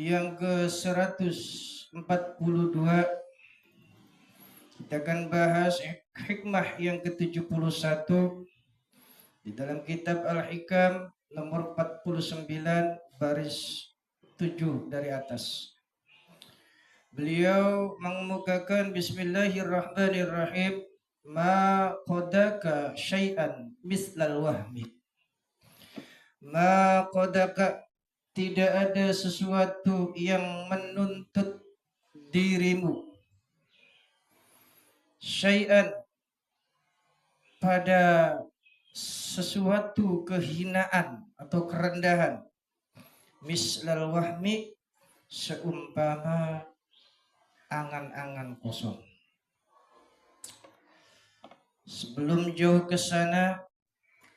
yang ke-142 kita akan bahas hikmah yang ke-71 di dalam kitab Al-Hikam nomor 49 baris 7 dari atas. Beliau mengemukakan Bismillahirrahmanirrahim, ma qadaka syai'an mislal wahmi. Ma qadaka, tidak ada sesuatu yang menuntut dirimu syai'an, pada sesuatu kehinaan atau kerendahan, mislal wahmi, seumpama angan-angan kosong. Sebelum jauh ke sana,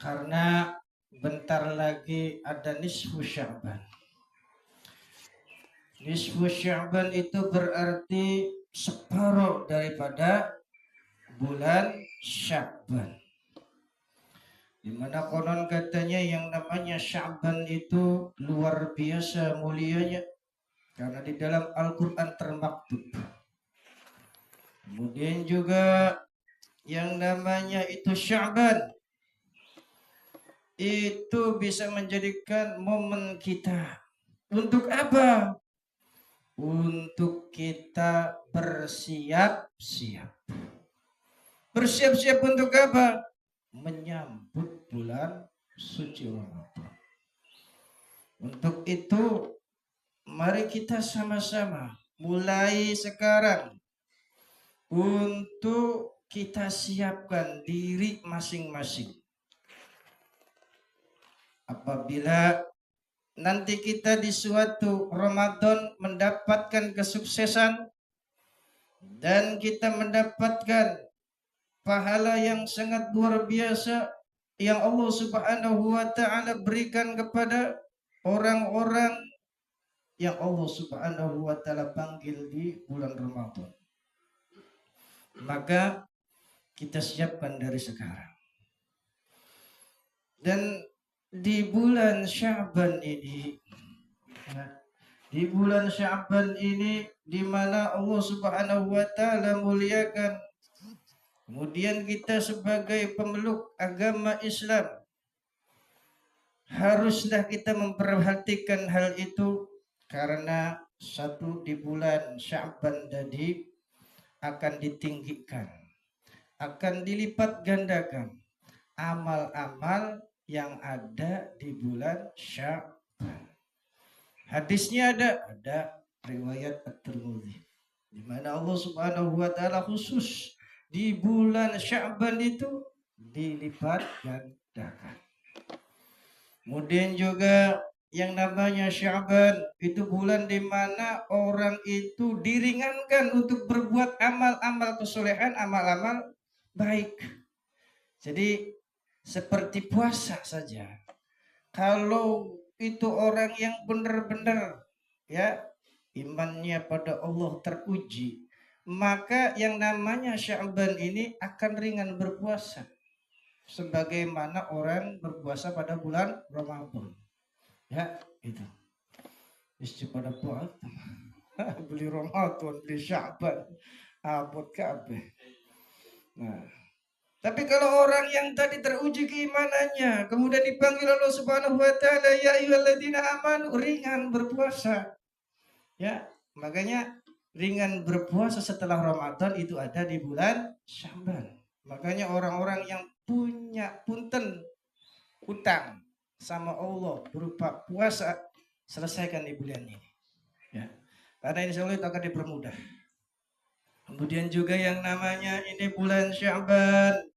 karena bentar lagi ada nisfu Sya'ban. Nisfu Sya'ban itu berarti separuh daripada bulan Sya'ban, di mana konon katanya yang namanya Sya'ban itu luar biasa mulianya, karena di dalam Al-Quran termaktub. Kemudian juga yang namanya itu Sya'ban itu bisa menjadikan momen kita untuk apa? Untuk kita bersiap-siap. Bersiap-siap untuk apa? Menyambut bulan suci Ramadan. Untuk itu, mari kita sama-sama mulai sekarang untuk kita siapkan diri masing-masing. Apabila nanti kita di suatu Ramadan mendapatkan kesuksesan dan kita mendapatkan pahala yang sangat luar biasa yang Allah Subhanahu wa taala berikan kepada orang-orang yang Allah Subhanahu wa taala panggil di bulan Ramadan, maka kita siapkan dari sekarang. Dan di bulan Sya'ban ini, di mana Allah Subhanahu wa taala muliakan, kemudian kita sebagai pemeluk agama Islam haruslah kita memperhatikan hal itu, karena satu di bulan Sya'ban tadi akan ditinggikan, akan dilipat gandakan amal-amal yang ada di bulan Sya'ban. Hadisnya ada riwayat At-Tirmidzi, di mana Allah Subhanahu wa taala khusus di bulan Sya'ban itu dilipat gandakan. Kemudian juga yang namanya Sya'ban itu bulan di mana orang itu diringankan untuk berbuat amal-amal kesolehan, amal-amal baik. Jadi seperti puasa saja. Kalau itu orang yang benar-benar ya imannya pada Allah teruji, maka yang namanya Sya'ban ini akan ringan berpuasa, sebagaimana orang berpuasa pada bulan Ramadan. Ya, itu. Mesti pada puasa. Beli Ramadan, beli Sya'ban, abot kabeh. Nah, tapi kalau orang yang tadi teruji keimanannya, kemudian dipanggil Allah Subhanahu wa taala, ya ayyuhalladzina amanu, ringan berpuasa. Ya, makanya ringan berpuasa setelah Ramadan itu ada di bulan Sya'ban. Makanya orang-orang yang punya punten utang sama Allah berupa puasa, selesaikan di bulan ini. Ya. Karena insya Allah itu akan dipermudah. Kemudian juga yang namanya ini bulan Sya'ban,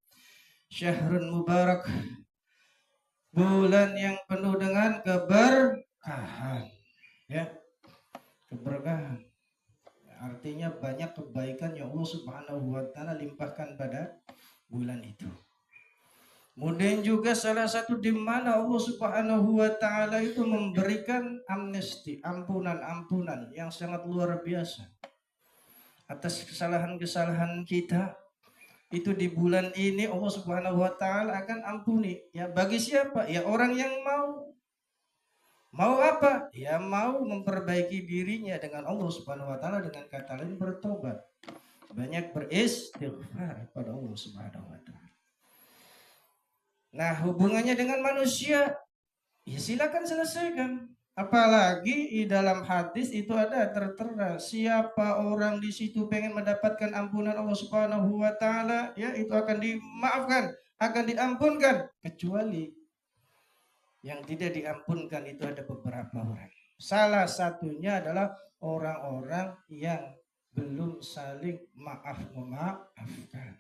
Syahrun Mubarak, bulan yang penuh dengan keberkahan. Ya, keberkahan. Artinya banyak kebaikan yang Allah Subhanahu wa taala limpahkan pada bulan itu. Kemudian juga salah satu di mana Allah Subhanahu wa taala itu memberikan amnesti, ampunan-ampunan yang sangat luar biasa atas kesalahan-kesalahan kita. Itu di bulan ini Allah Subhanahu wa taala akan ampuni. Ya, bagi siapa? Ya orang yang mau. Mau apa? Ya mau memperbaiki dirinya dengan Allah Subhanahu wa taala, dengan kata lain bertobat. Banyak beristighfar pada Allah Subhanahu wa taala. Nah, hubungannya dengan manusia, ya silakan selesaikan. Apalagi di dalam hadis itu ada tertera, siapa orang di situ pengen mendapatkan ampunan Allah Subhanahu wa taala, ya itu akan dimaafkan, akan diampunkan, kecuali yang tidak diampunkan itu ada beberapa orang. Salah satunya adalah orang-orang yang belum saling memaafkan.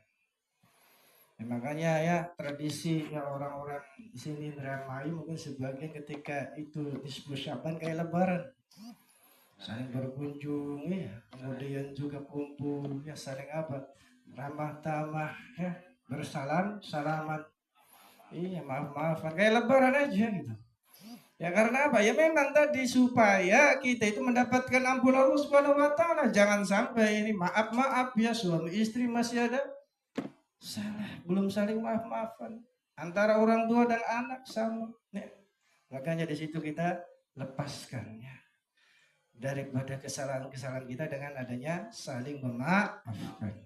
Ya, makanya ya tradisi yang orang-orang di sini ramai mungkin sebagian ketika itu disebut Syaban kayak Lebaran, saling berkunjung ya, kemudian juga kumpul ya, saling apa, ramah tamah ya, bersalam salaman, iya maaf-maafan kayak Lebaran aja gitu. Ya karena apa? Ya memang tadi supaya kita itu mendapatkan ampunan Allah Subhanahu wa taala. Jangan sampai ini maaf-maaf ya, suami istri masih ada salah, belum saling maaf-maafan. Antara orang tua dan anak sama. Ya. Makanya di situ kita lepaskannya daripada kesalahan-kesalahan kita dengan adanya saling memaafkan.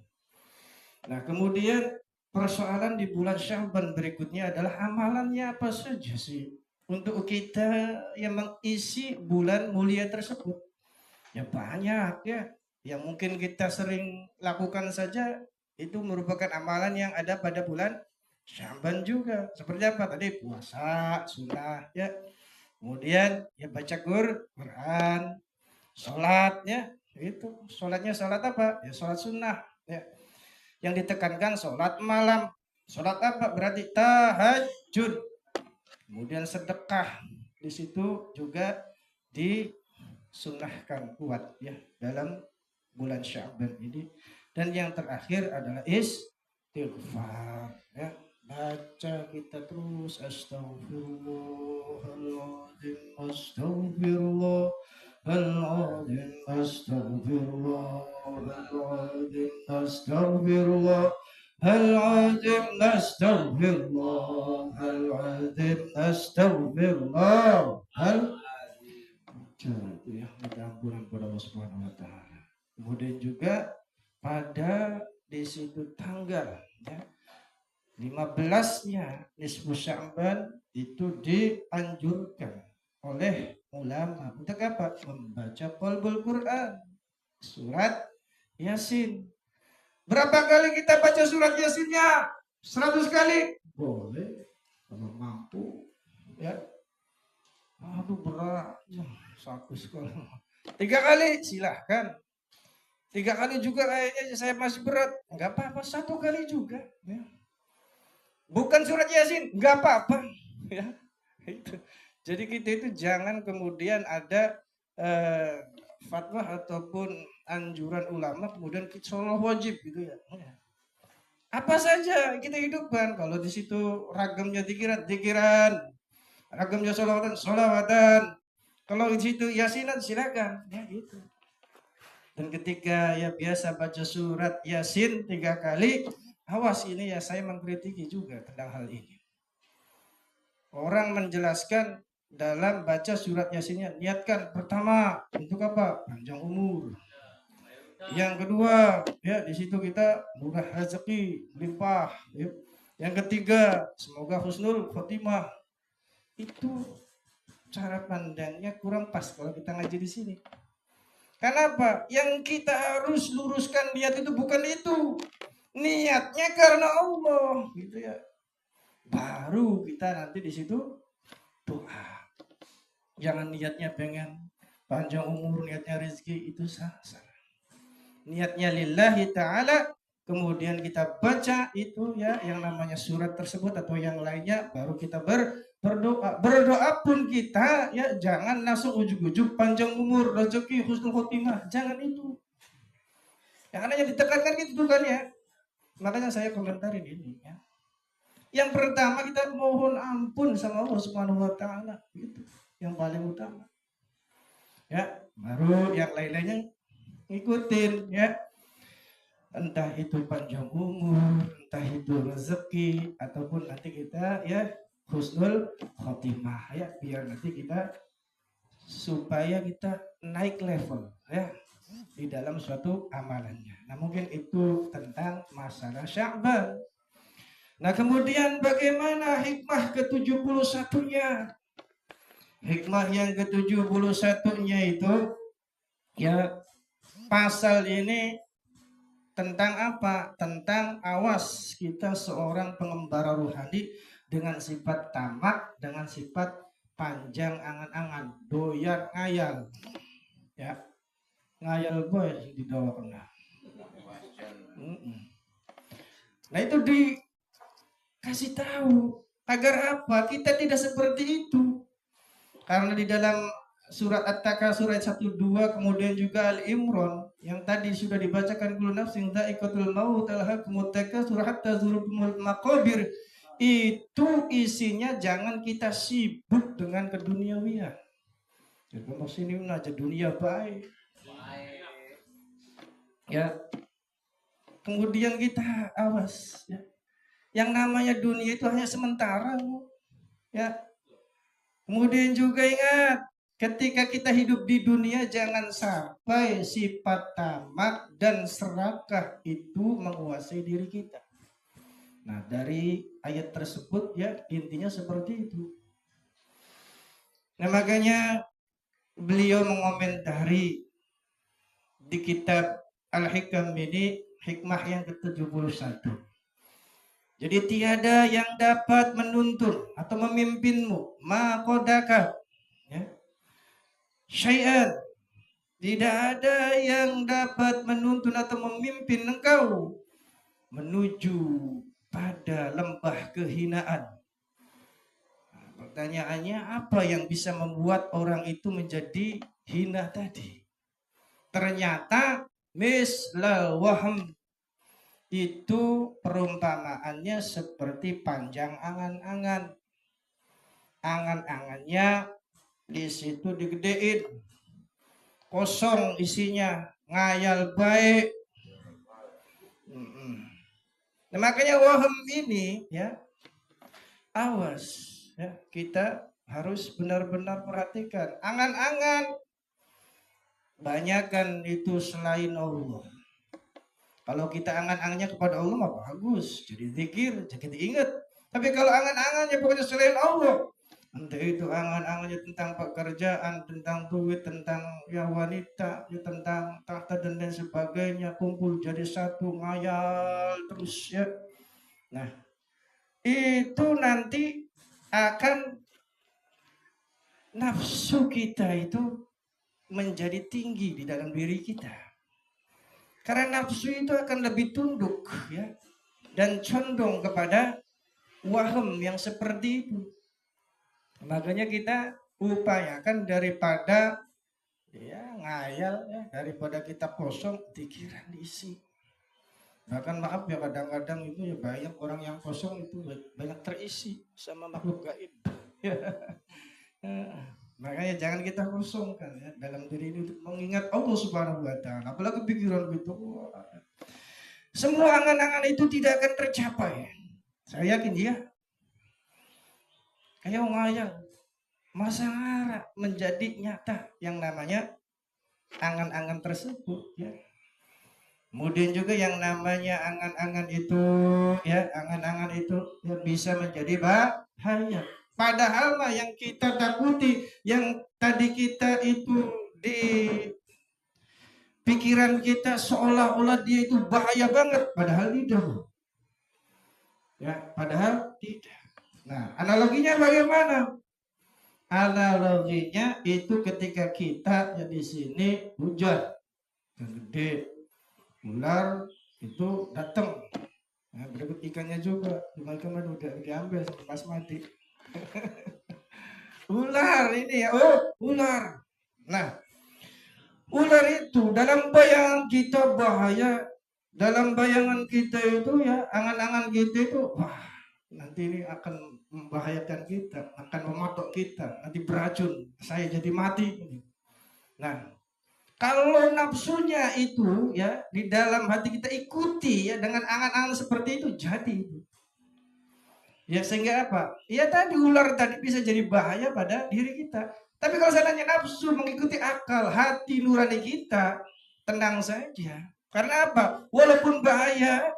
Nah, kemudian persoalan di bulan Sya'ban berikutnya adalah amalannya apa saja sih untuk kita yang mengisi bulan mulia tersebut. Ya banyak ya, yang mungkin kita sering lakukan saja itu merupakan amalan yang ada pada bulan Sya'ban juga. Seperti apa tadi? Puasa, sunnah ya. Kemudian ya baca Quran, sholat ya. Itu sholatnya sholat apa? Ya sholat sunnah ya. Yang ditekankan sholat malam. Sholat apa? Berarti tahajud. Kemudian sedekah. Di situ juga disunahkan kuat ya dalam bulan Sya'ban ini. Dan yang terakhir adalah istighfar ya. Baca kita terus astagfirullahaladzim, astagfirullah العظيم أستغفر الله العظيم أستغفر الله العظيم أستغفر الله العظيم أستغفر الله itu ya, minta ampunan kepada Allah Subhanahu wa taala. Kemudian juga pada di situ tanggal ya 15-nya nisfu Sya'ban itu dianjurkan oleh ulama untuk apa? Membaca qalbul Quran, surat Yasin. Berapa kali kita baca surat Yasinnya? 100 kali? Boleh, kalau mampu. Ya. Aduh berat, 100 kali. 3 kali silahkan. 3 kali juga kayaknya saya masih berat. Enggak apa-apa, 1 kali juga. Ya. Bukan surat Yasin, enggak apa-apa. Ya, itu. Jadi kita itu jangan kemudian ada fatwa ataupun anjuran ulama kemudian kita seolah wajib gitu ya. Apa saja kita hidupkan. Kalau di situ ragamnya dikiran, ragamnya solawatan. Kalau di situ yasinan silakan, ya gitu. Dan ketika ya biasa baca surat Yasin 3 kali, awas ini ya saya mengkritiki juga tentang hal ini. Orang menjelaskan dalam baca surat Yasinnya, niatkan pertama untuk apa? Panjang umur. Yang kedua, ya di situ kita murah rezeki, limpah. Ya. Yang ketiga, semoga husnul khotimah. Itu cara pandangnya kurang pas kalau kita ngaji di sini. Kenapa? Yang kita harus luruskan niat itu bukan itu. Niatnya karena Allah, gitu ya. Baru kita nanti di situ doa. Jangan niatnya pengen panjang umur, niatnya rezeki, itu salah. Niatnya lillahi ta'ala, kemudian kita baca itu ya yang namanya surat tersebut atau yang lainnya, baru kita berdoa. Berdoa pun kita ya jangan langsung ujuk-ujuk panjang umur, rezeki, husnul khotimah, jangan itu. Yang adanya ditekankan gitu kan ya. Makanya saya komentarin ini ya. Yang pertama kita mohon ampun sama Allah Subhanahu wa taala, gitu. Yang paling utama. Ya, baru yang lain-lainnya ngikutin ya. Entah itu panjang umur, entah itu rezeki, ataupun nanti kita ya husnul khotimah ya, biar nanti kita supaya kita naik level ya di dalam suatu amalannya. Nah, mungkin itu tentang masalah Sya'ban. Nah, kemudian bagaimana hikmah ke-71-nya? Hikmah yang ke-71-nya itu ya, pasal ini tentang apa? Tentang awas kita seorang pengembara rohani dengan sifat tamak, dengan sifat panjang angan-angan, doyan ngayal. Ya, ngayal boy di nah. Nah, itu dikasih tahu agar apa? Kita tidak seperti itu. Karena di dalam surat At-Takasur ayat 1 2 kemudian juga Al-Imran yang tadi sudah dibacakan, kullu nafsin dha'iqatul maut alhaqumut takasur hatta zurtumul maqabir, itu isinya jangan kita sibuk dengan keduniawian. Jadi sini aja dunia baik. Ya. Kemudian kita awas ya. Yang namanya dunia itu hanya sementara, ya. Kemudian juga ingat, ketika kita hidup di dunia jangan sampai sifat tamak dan serakah itu menguasai diri kita. Nah, dari ayat tersebut ya intinya seperti itu. Nah, makanya beliau mengomentari di kitab Al-Hikam ini hikmah yang ke-71. Jadi tiada yang dapat menuntun atau memimpinmu maqadaka ya. Syai'an, tidak ada yang dapat menuntun atau memimpin engkau menuju pada lembah kehinaan. Nah, pertanyaannya, apa yang bisa membuat orang itu menjadi hina tadi? Ternyata mislal wahm, itu perumpamaannya seperti panjang angan-angan. Angan-angannya di situ digedein, kosong isinya, ngayal baik. Nah, makanya wahm ini ya, awas ya, kita harus benar-benar perhatikan. Angan-angan banyakkan itu selain Allah. Kalau kita angan-angannya kepada Allah mah bagus, jadi zikir, jadi ingat. Tapi kalau angan-angannya pokoknya selain Allah, entah itu angan-angannya tentang pekerjaan, tentang duit, tentang ya wanita, ya tentang tahta dan lain sebagainya, kumpul jadi satu, ngayal terus ya. Nah, itu nanti akan nafsu kita itu menjadi tinggi di dalam diri kita. Karena nafsu itu akan lebih tunduk ya, dan condong kepada wahm yang seperti itu. Makanya kita upayakan daripada ya ngayal ya, daripada kita kosong, pikiran diisi. Bahkan maaf ya, kadang-kadang itu ya banyak orang yang kosong itu banyak terisi sama makhluk gaib. Makanya jangan kita kosongkan ya dalam diri ini untuk mengingat Allah Subhanahu wa taala. Apalagi pikiran gitu. Semua angan-angan itu tidak akan tercapai. Saya yakin ya. Kayak ngayal. Masa ngara menjadi nyata yang namanya angan-angan tersebut ya. Kemudian juga yang namanya angan-angan itu ya, angan-angan itu ya bisa menjadi bahaya. Padahal mah yang kita takuti, yang tadi kita itu di pikiran kita seolah-olah dia itu bahaya banget, padahal tidak. Ya, padahal tidak. Nah, analoginya bagaimana? Analoginya itu ketika kita ya di sini hujan yang gede, ular itu datang. Nah, berikut ikannya juga, kemarin udah diambil pas mati. Ular ini ya, ular. Nah, ular itu dalam bayangan kita bahaya, dalam bayangan kita itu ya, angan-angan kita itu, wah, nanti ini akan membahayakan kita, akan mematok kita, nanti beracun, saya jadi mati. Nah, kalau nafsunya itu ya di dalam hati kita ikuti ya dengan angan-angan seperti itu, jadi itu. Ya sehingga apa? Ya tadi ular tadi bisa jadi bahaya pada diri kita. Tapi kalau seandainya nafsu mengikuti akal, hati nurani kita, tenang saja. Karena apa? Walaupun bahaya,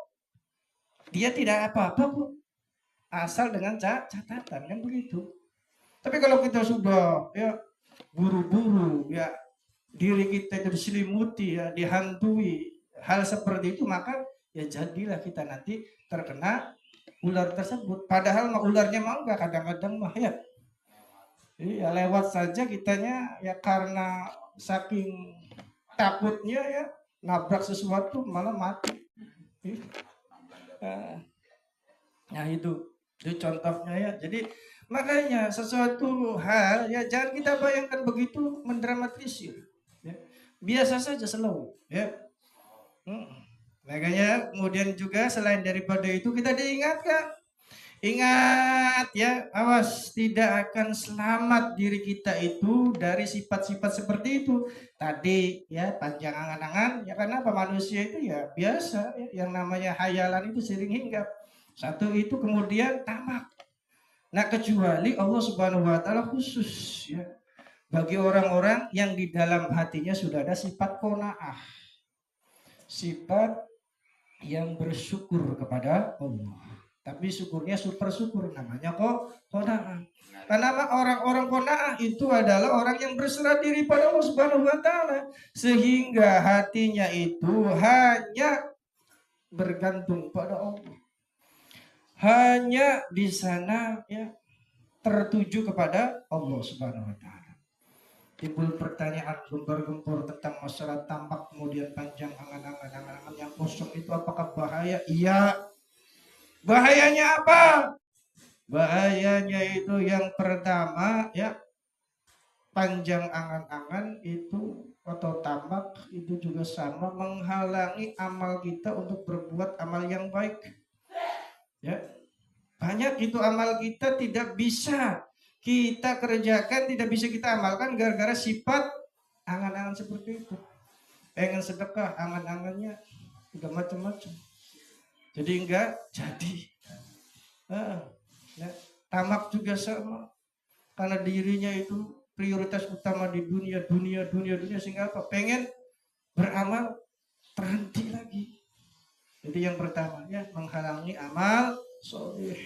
dia tidak apa-apa pun. Asal dengan catatan, kan begitu. Tapi kalau kita sudah ya buru-buru, ya diri kita itu diselimuti, ya dihantui hal seperti itu, maka ya jadilah kita nanti terkena ular tersebut. Padahal ularnya mah enggak, kadang-kadang mah ya. Iya, lewat saja kitanya ya karena saking takutnya ya nabrak sesuatu malah mati. Nah itu contohnya ya. Jadi makanya sesuatu hal ya jangan kita bayangkan begitu mendramatisir. Ya. Biasa saja slow. Ya. Makanya kemudian juga selain daripada itu kita diingatkan. Ingat ya, awas tidak akan selamat diri kita itu dari sifat-sifat seperti itu. Tadi ya panjang angan-angan, ya karena apa manusia itu ya biasa ya, yang namanya hayalan itu sering hinggap. Satu itu kemudian tamak. Nah kecuali Allah Subhanahu wa taala khusus ya bagi orang-orang yang di dalam hatinya sudah ada sifat qanaah. Sifat yang bersyukur kepada Allah. Tapi syukurnya super syukur namanya kok qanaah. Karena orang-orang qanaah itu adalah orang yang berserah diri pada Allah Subhanahu wa taala sehingga hatinya itu hanya bergantung pada Allah. Hanya di sana ya tertuju kepada Allah Subhanahu wa taala. Timbul pertanyaan gempur-gempur tentang masalah tampak kemudian panjang angan-angan yang kosong itu apakah bahaya? Iya. Bahayanya apa? Bahayanya itu yang pertama ya panjang angan-angan itu atau tamak itu juga sama menghalangi amal kita untuk berbuat amal yang baik. Ya. Banyak itu amal kita tidak bisa kita kerjakan, tidak bisa kita amalkan gara-gara sifat angan-angan seperti itu. Pengen sedekah, angan-angannya udah macam-macam. Jadi enggak jadi. Ya, tamak juga sama. Karena dirinya itu prioritas utama di dunia sehingga apa? Pengen beramal terhenti lagi. Jadi yang pertama ya menghalangi amal soleh.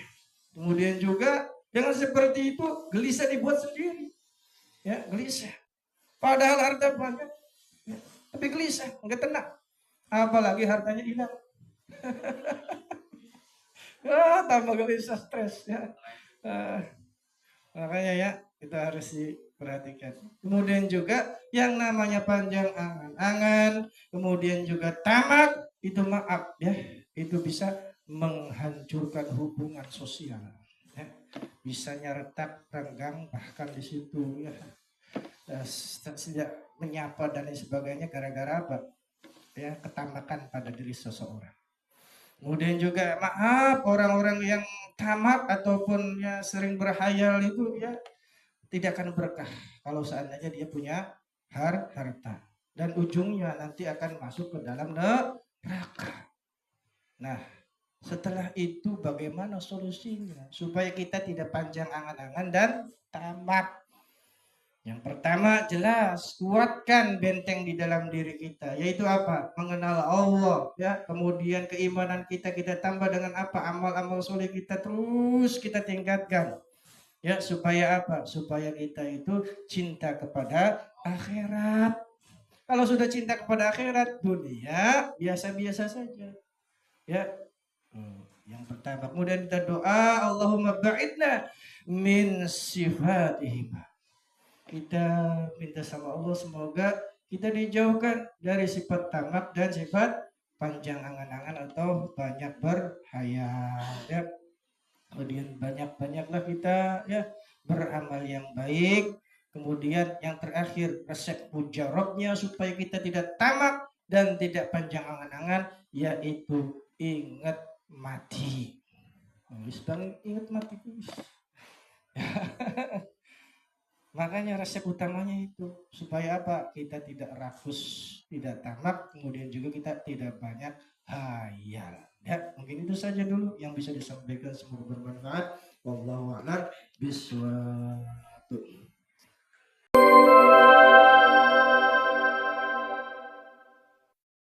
Kemudian juga dengan seperti itu gelisah dibuat sendiri. Ya, gelisah. Padahal harta banyak. Ya, tapi gelisah, enggak tenang. Apalagi hartanya hilang. Ya, tambah gelisah, stres ya. Makanya ya kita harus diperhatikan. Kemudian juga yang namanya panjang angan-angan, kemudian juga tamak, itu maaf ya, itu bisa menghancurkan hubungan sosial. Ya. Bisa retak, renggang, bahkan di situ ya tidak menyapa dan lain sebagainya gara-gara apa? Ya ketamakan pada diri seseorang. Kemudian juga maaf orang-orang yang tamak ataupun ya sering berhayal itu ya tidak akan berkah kalau seandainya dia punya harta dan ujungnya nanti akan masuk ke dalam neraka. Nah, setelah itu bagaimana solusinya supaya kita tidak panjang angan-angan dan tamak? Yang pertama jelas kuatkan benteng di dalam diri kita, yaitu apa? Mengenal Allah ya. Kemudian keimanan kita tambah dengan apa? Amal-amal soleh kita terus kita tingkatkan. Ya, supaya apa? Supaya kita itu cinta kepada akhirat. Kalau sudah cinta kepada akhirat, dunia biasa-biasa saja. Ya. Yang pertama, kemudian kita doa, Allahumma ba'idna min sifatihim. Kita minta sama Allah semoga kita dijauhkan dari sifat tamak dan sifat panjang angan-angan atau banyak berhayal ya. Kemudian banyak-banyaklah kita ya beramal yang baik. Kemudian yang terakhir resep mujarabnya supaya kita tidak tamak dan tidak panjang angan-angan yaitu ingat mati. Ingat mati. Makanya resep utamanya itu supaya apa? Kita tidak rakus, tidak tamak, kemudian juga kita tidak banyak hayal. Ya, mungkin itu saja dulu yang bisa disampaikan, semoga bermanfaat. Wallahu a'lam bishawab.